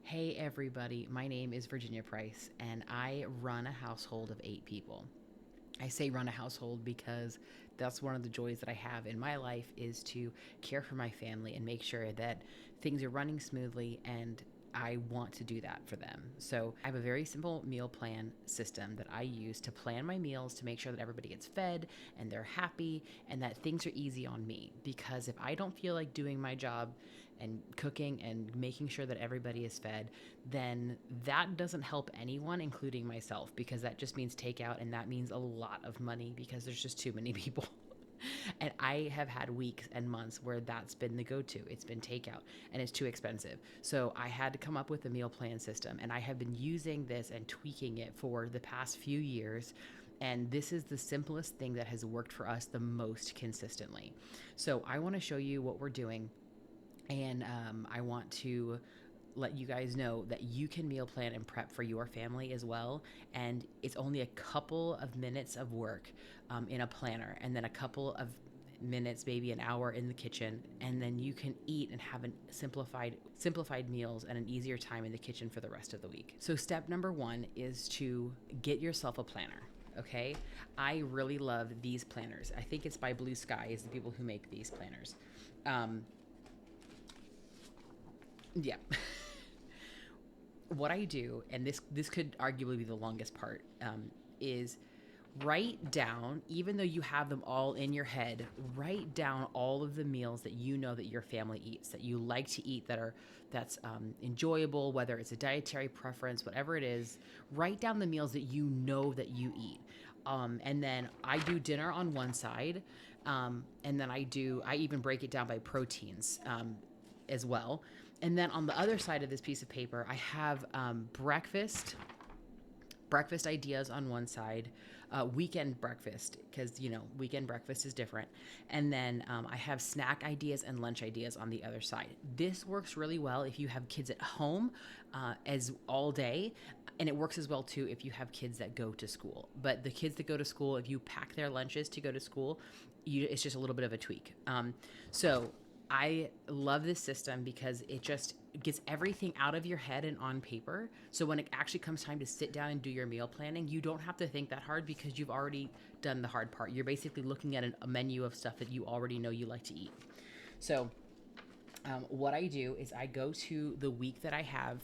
Hey everybody, my name is Virginia Price and I run a household of 8 people. I say run a household because that's one of the joys that I have in my life is to care for my family and make sure that things are running smoothly, and I want to do that for them. So I have a very simple meal plan system that I use to plan my meals to make sure that everybody gets fed and they're happy and that things are easy on me. Because if I don't feel like doing my job and cooking and making sure that everybody is fed, then that doesn't help anyone, including myself, because that just means takeout, and that means a lot of money because there's just too many people. And I have had weeks and months where that's been the go to. It's been takeout and it's too expensive. So I had to come up with a meal plan system, and I have been using this and tweaking it for the past few years. And this is the simplest thing that has worked for us the most consistently. So I want to show you what we're doing, and I want to let you guys know that you can meal plan and prep for your family as well. And it's only a couple of minutes of work in a planner, and then a couple of minutes, maybe an hour in the kitchen, and then you can eat and have a simplified meals and an easier time in the kitchen for the rest of the week. So step number one is to get yourself a planner. Okay, I really love these planners. I think it's by Blue Sky is the people who make these planners. Um, yeah. What I do, and this could arguably be the longest part, is write down, even though you have them all in your head, write down all of the meals that you know that your family eats, that you like to eat, that's enjoyable, whether it's a dietary preference, whatever it is. Write down the meals that you know that you eat. And then I do dinner on one side, and then I even break it down by proteins as well. And then on the other side of this piece of paper, I have breakfast ideas on one side, weekend breakfast, because weekend breakfast is different, and then I have snack ideas and lunch ideas on the other side. This works really well if you have kids at home as all day, and it works as well too if you have kids that go to school. But the kids that go to school, if you pack their lunches to go to school, it's just a little bit of a tweak. So I love this system because it just gets everything out of your head and on paper. So when it actually comes time to sit down and do your meal planning, you don't have to think that hard because you've already done the hard part. You're basically looking at a menu of stuff that you already know you like to eat. So what I do is I go to the week that I have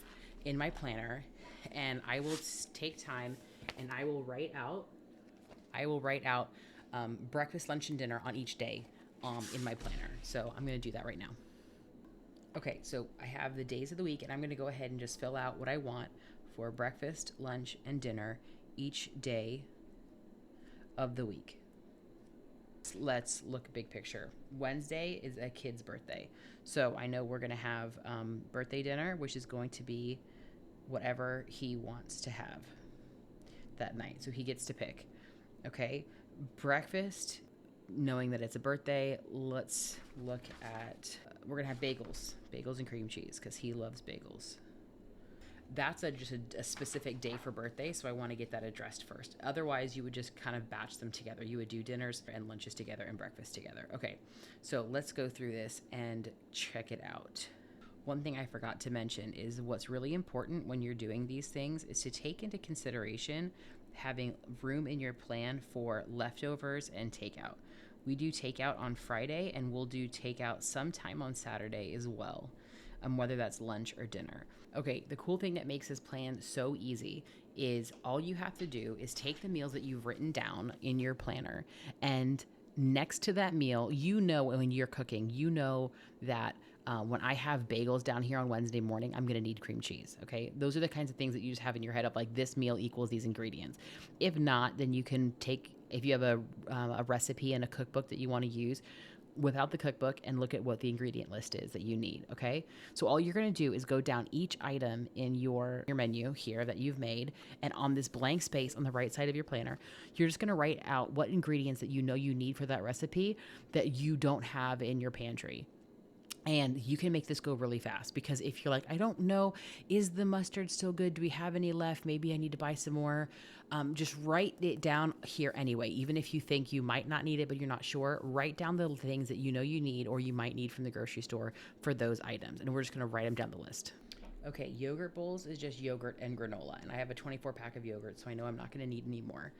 in my planner, and I will take time and I will write out breakfast, lunch, and dinner on each day in my planner. So I'm going to do that right now. Okay, so I have the days of the week, and I'm going to go ahead and just fill out what I want for breakfast, lunch, and dinner each day of the week. Let's look big picture. Wednesday is a kid's birthday. So I know we're going to have birthday dinner, which is going to be whatever he wants to have that night. So he gets to pick. Okay, breakfast, knowing that it's a birthday, let's look at, we're going to have bagels and cream cheese because he loves bagels. That's just a specific day for birthday, so I want to get that addressed first. Otherwise, you would just kind of batch them together. You would do dinners and lunches together and breakfast together. Okay, so let's go through this and check it out. One thing I forgot to mention is what's really important when you're doing these things is to take into consideration having room in your plan for leftovers and takeout. We do takeout on Friday, and we'll do takeout sometime on Saturday as well, whether that's lunch or dinner. Okay, the cool thing that makes this plan so easy is all you have to do is take the meals that you've written down in your planner, and next to that meal, when you're cooking, that when I have bagels down here on Wednesday morning, I'm going to need cream cheese. Okay. Those are the kinds of things that you just have in your head of like, this meal equals these ingredients. If not, then you can if you have a recipe and a cookbook that you want to use without the cookbook and look at what the ingredient list is that you need. Okay. So all you're going to do is go down each item in your menu here that you've made. And on this blank space on the right side of your planner, you're just going to write out what ingredients that you know you need for that recipe that you don't have in your pantry. And you can make this go really fast because if you're like, I don't know, is the mustard still good? Do we have any left? Maybe I need to buy some more. Just write it down here anyway. Even if you think you might not need it, but you're not sure, write down the things that you know you need or you might need from the grocery store for those items. And we're just going to write them down the list. Okay, yogurt bowls is just yogurt and granola, and I have a 24 pack of yogurt, so I know I'm not going to need any more.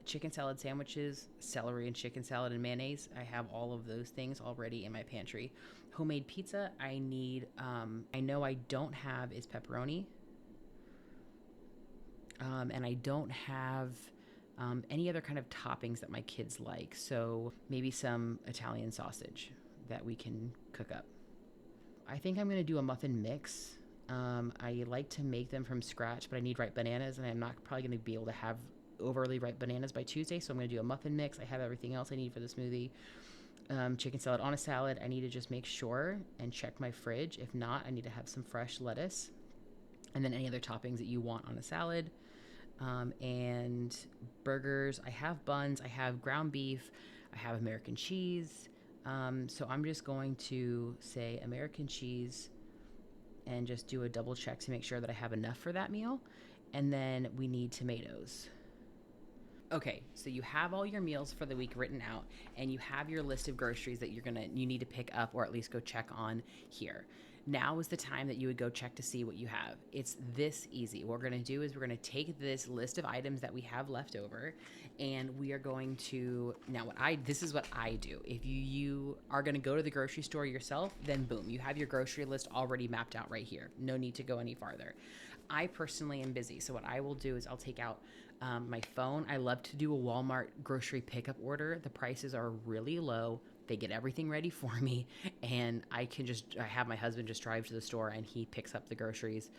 Chicken salad sandwiches, celery and chicken salad and mayonnaise. I have all of those things already in my pantry. Homemade pizza, I need, I know I don't have is pepperoni, and I don't have any other kind of toppings that my kids like. So maybe some Italian sausage that we can cook up. I think I'm going to do a muffin mix. I like to make them from scratch, but I need ripe bananas, and I'm not probably going to be able to have overly ripe bananas by Tuesday. So I'm going to do a muffin mix. I have everything else I need for the smoothie. Chicken salad on a salad. I need to just make sure and check my fridge. If not, I need to have some fresh lettuce, and then any other toppings that you want on a salad. And burgers. I have buns. I have ground beef. I have American cheese. So I'm just going to say American cheese and just do a double check to make sure that I have enough for that meal. And then we need tomatoes. Okay, so you have all your meals for the week written out, and you have your list of groceries that you need to pick up or at least go check on here. Now is the time that you would go check to see what you have. It's this easy. What we're going to do is we're going to take this list of items that we have left over, and we are going to this is what I do. If you are going to go to the grocery store yourself, then boom, you have your grocery list already mapped out right here. No need to go any farther. I personally am busy, so what I will do is I'll take out my phone. I love to do a Walmart grocery pickup order. The prices are really low. They get everything ready for me, and I have my husband just drive to the store and he picks up the groceries.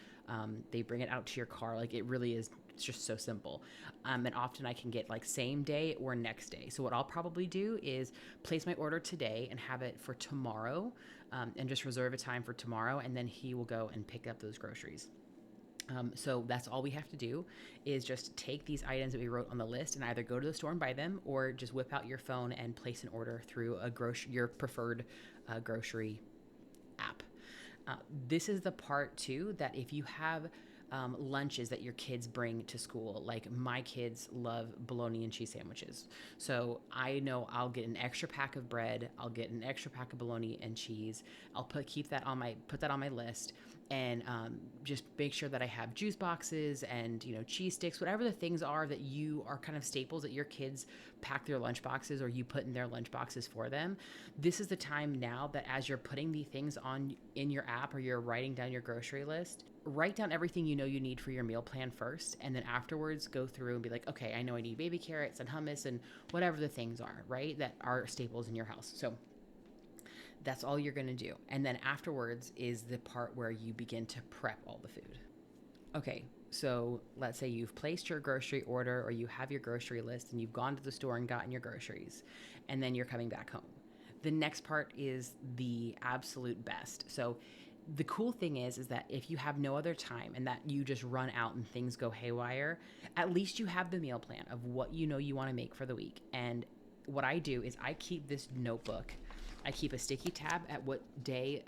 They bring it out to your car. Like, it really is, it's just so simple. And often I can get like same day or next day. So what I'll probably do is place my order today and have it for tomorrow, and just reserve a time for tomorrow. And then he will go and pick up those groceries. So that's all we have to do is just take these items that we wrote on the list and either go to the store and buy them, or just whip out your phone and place an order through your preferred grocery app. This is the part too that if you have lunches that your kids bring to school, like my kids love bologna and cheese sandwiches. So I know I'll get an extra pack of bread. I'll get an extra pack of bologna and cheese. I'll put that on my list, and just make sure that I have juice boxes and cheese sticks, whatever the things are that you are kind of staples that your kids pack their lunch boxes or you put in their lunch boxes for them. This is the time now that as you're putting the things on in your app or you're writing down your grocery list, write down everything you need for your meal plan first, and then afterwards go through and be like, okay, I know I need baby carrots and hummus and whatever the things are, right, that are staples in your house. So that's all you're going to do. And then afterwards is the part where you begin to prep all the food. Okay, so let's say you've placed your grocery order or you have your grocery list and you've gone to the store and gotten your groceries, and then you're coming back home. The next part is the absolute best. So the cool thing is that if you have no other time and that you just run out and things go haywire, at least you have the meal plan of what you want to make for the week. And what I do is I keep this notebook. I keep a sticky tab at what day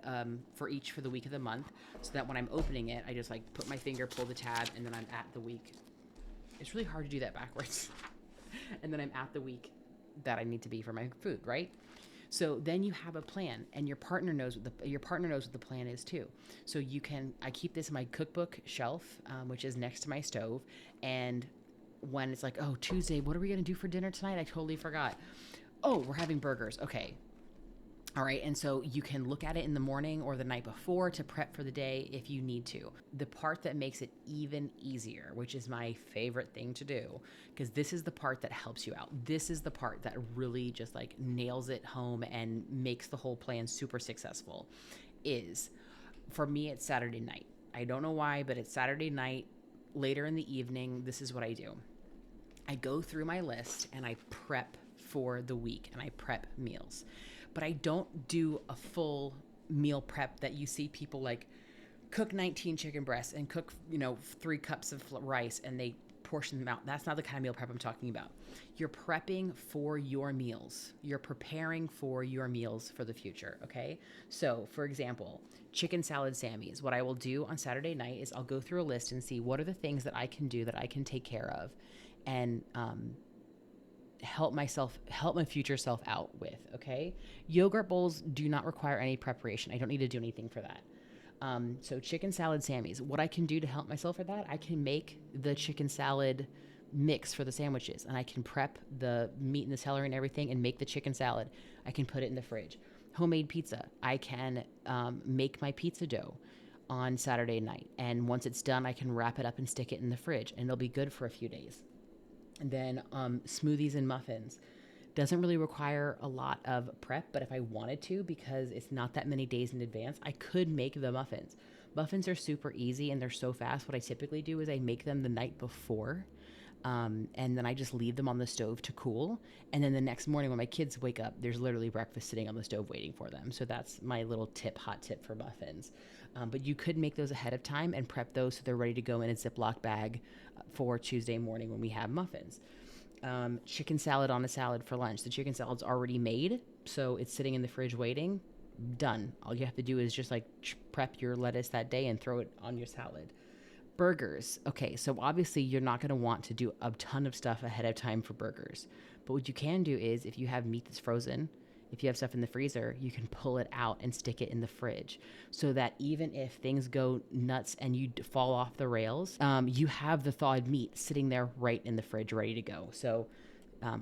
for the week of the month, so that when I'm opening it, I just put my finger, pull the tab, and then I'm at the week. It's really hard to do that backwards. And then I'm at the week that I need to be for my food, right? So then you have a plan, and your partner knows what the plan is too. So I keep this in my cookbook shelf, which is next to my stove. And when it's like, oh, Tuesday, what are we going to do for dinner tonight? I totally forgot. Oh, we're having burgers. Okay. All right, and so you can look at it in the morning or the night before to prep for the day if you need to. The part that makes it even easier, which is my favorite thing to do, because this is the part that helps you out. This is the part that really just nails it home and makes the whole plan super successful, is, for me, it's Saturday night. I don't know why, but it's Saturday night, later in the evening. This is what I do. I go through my list and I prep for the week, and I prep meals. But I don't do a full meal prep that you see people cook 19 chicken breasts and cook, 3 cups of rice and they portion them out. That's not the kind of meal prep I'm talking about. You're prepping for your meals. You're preparing for your meals for the future, okay? So, for example, chicken salad Sammy's. What I will do on Saturday night is I'll go through a list and see what are the things that I can do that I can take care of and help my future self out with, okay? Yogurt bowls do not require any preparation. I don't need to do anything for that. So chicken salad Sammy's. What I can do to help myself for that, I can make the chicken salad mix for the sandwiches, and I can prep the meat and the celery and everything and make the chicken salad. I can put it in the fridge. Homemade pizza. I can make my pizza dough on Saturday night, and once it's done, I can wrap it up and stick it in the fridge, and it'll be good for a few days. And then smoothies and muffins. Doesn't really require a lot of prep, but if I wanted to, because it's not that many days in advance, I could make the muffins. Muffins are super easy and they're so fast. What I typically do is I make them the night before, and then I just leave them on the stove to cool. And then the next morning when my kids wake up, there's literally breakfast sitting on the stove waiting for them. So that's my little hot tip for muffins. But you could make those ahead of time and prep those so they're ready to go in a Ziploc bag for Tuesday morning when we have muffins. Chicken salad on a salad for lunch. The chicken salad's already made, so it's sitting in the fridge waiting. Done. All you have to do is just like prep your lettuce that day and throw it on your salad. Burgers. Okay, so obviously you're not going to want to do a ton of stuff ahead of time for burgers. But what you can do is if you have meat that's frozen, if you have stuff in the freezer, you can pull it out and stick it in the fridge so that even if things go nuts and you fall off the rails, you have the thawed meat sitting there right in the fridge ready to go. So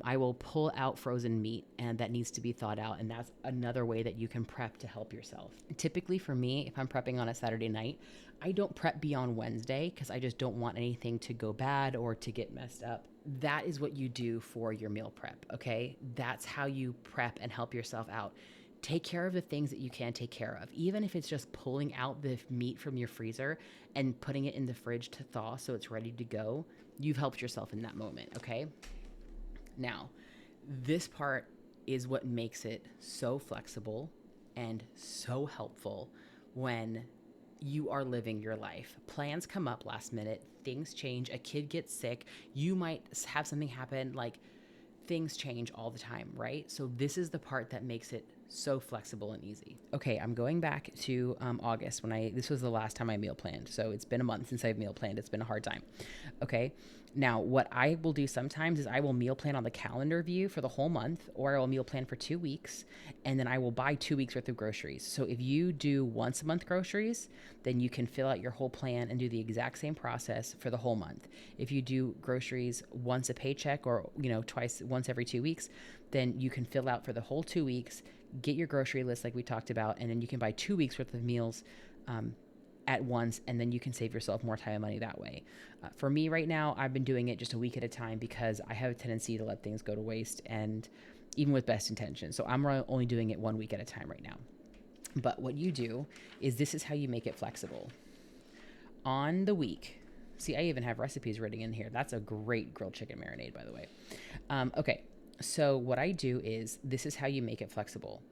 I will pull out frozen meat and that needs to be thawed out. And that's another way that you can prep to help yourself. Typically for me, if I'm prepping on a Saturday night, I don't prep beyond Wednesday because I just don't want anything to go bad or to get messed up. That is what you do for your meal prep, okay? That's how you prep and help yourself out. Take care of the things that you can take care of. Even if it's just pulling out the meat from your freezer and putting it in the fridge to thaw so it's ready to go, you've helped yourself in that moment, okay? Now, this part is what makes it so flexible and so helpful when you are living your life. Plans come up last minute, things change, a kid gets sick, you might have something happen, like things change all the time, right? So this is the part that makes it so flexible and easy. Okay, I'm going back to August when this was the last time I meal planned. So it's been a month since I've meal planned. It's been a hard time. Okay, now what I will do sometimes is I will meal plan on the calendar view for the whole month, or I will meal plan for 2 weeks, and then I will buy 2 weeks worth of groceries. So if you do once a month groceries, then you can fill out your whole plan and do the exact same process for the whole month. If you do groceries once a paycheck or, once every 2 weeks, then you can fill out for the whole 2 weeks, get your grocery list like we talked about, and then you can buy 2 weeks worth of meals at once, and then you can save yourself more time and money that way. For me right now, I've been doing it just a week at a time because I have a tendency to let things go to waste, and even with best intentions. So I'm only doing it 1 week at a time right now. But what you do is this is how you make it flexible. On the week, see, I even have recipes written in here. That's a great grilled chicken marinade, by the way. Okay, so what I do is this is how you make it flexible.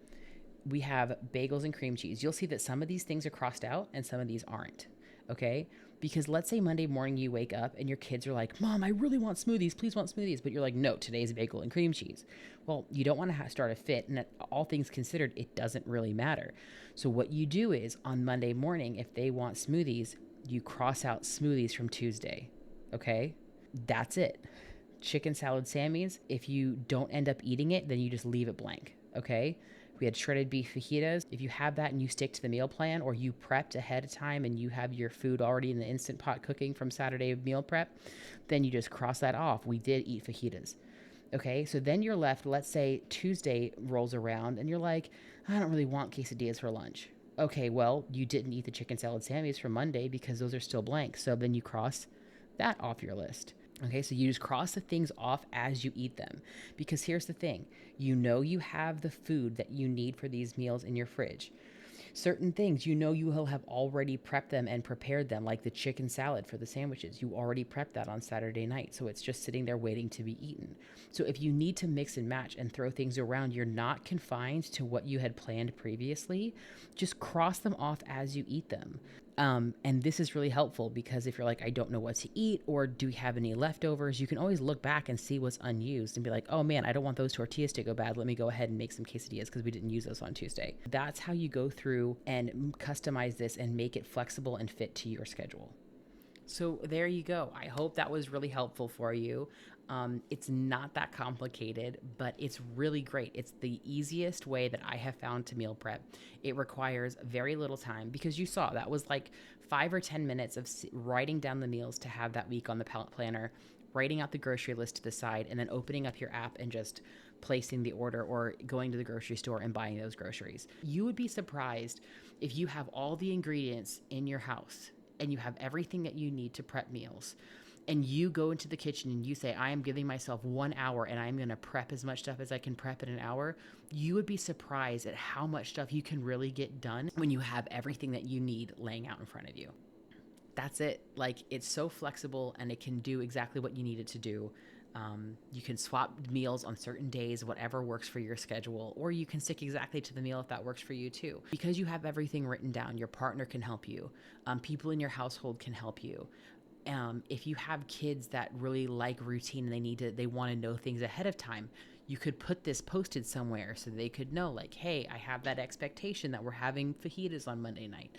We have bagels and cream cheese. You'll see that some of these things are crossed out and some of these aren't, okay? Because let's say Monday morning you wake up and your kids are like, Mom, I really want smoothies. Please want smoothies. But you're like, no, today's bagel and cream cheese. Well, you don't want to start a fit. And all things considered, it doesn't really matter. So what you do is on Monday morning, if they want smoothies, you cross out smoothies from Tuesday, okay? That's it. Chicken salad Sammy's, if you don't end up eating it, then you just leave it blank, okay? We had shredded beef fajitas. If you have that and you stick to the meal plan, or you prepped ahead of time and you have your food already in the Instant Pot cooking from Saturday meal prep, then you just cross that off. We did eat fajitas. Okay, so then you're left, let's say Tuesday rolls around and you're like, I don't really want quesadillas for lunch. Okay, well, you didn't eat the chicken salad Sammy's for Monday because those are still blank. So then you cross that off your list. Okay, so you just cross the things off as you eat them. Because here's the thing, you have the food that you need for these meals in your fridge. Certain things, you will have already prepped them and prepared them, like the chicken salad for the sandwiches. You already prepped that on Saturday night, so it's just sitting there waiting to be eaten. So if you need to mix and match and throw things around, you're not confined to what you had planned previously. Just cross them off as you eat them. And this is really helpful because if you're like, I don't know what to eat, or do we have any leftovers, you can always look back and see what's unused and be like, oh man, I don't want those tortillas to go bad. Let me go ahead and make some quesadillas because we didn't use those on Tuesday. That's how you go through and customize this and make it flexible and fit to your schedule. So there you go. I hope that was really helpful for you. It's not that complicated, but it's really great. It's the easiest way that I have found to meal prep. It requires very little time because you saw that was like 5 or 10 minutes of writing down the meals to have that week on the planner, writing out the grocery list to the side, and then opening up your app and just placing the order or going to the grocery store and buying those groceries. You would be surprised if you have all the ingredients in your house and you have everything that you need to prep meals, and you go into the kitchen and you say, I am giving myself 1 hour and I'm going to prep as much stuff as I can prep in an hour, you would be surprised at how much stuff you can really get done when you have everything that you need laying out in front of you. That's it. Like, it's so flexible and it can do exactly what you need it to do. You can swap meals on certain days, whatever works for your schedule, or you can stick exactly to the meal if that works for you too. Because you have everything written down, your partner can help you. People in your household can help you. If you have kids that really like routine and they want to know things ahead of time, you could put this posted somewhere so they could know, like, hey, I have that expectation that we're having fajitas on Monday night.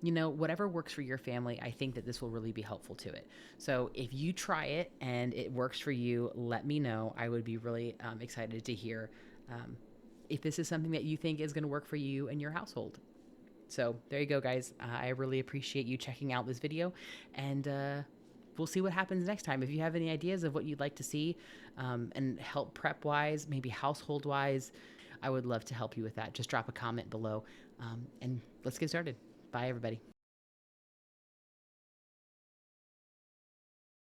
Whatever works for your family, I think that this will really be helpful to it. So if you try it and it works for you, let me know. I would be really excited to hear if this is something that you think is going to work for you and your household. So there you go, guys. I really appreciate you checking out this video, and we'll see what happens next time. If you have any ideas of what you'd like to see and help prep-wise, maybe household-wise, I would love to help you with that. Just drop a comment below, and let's get started. Bye, everybody.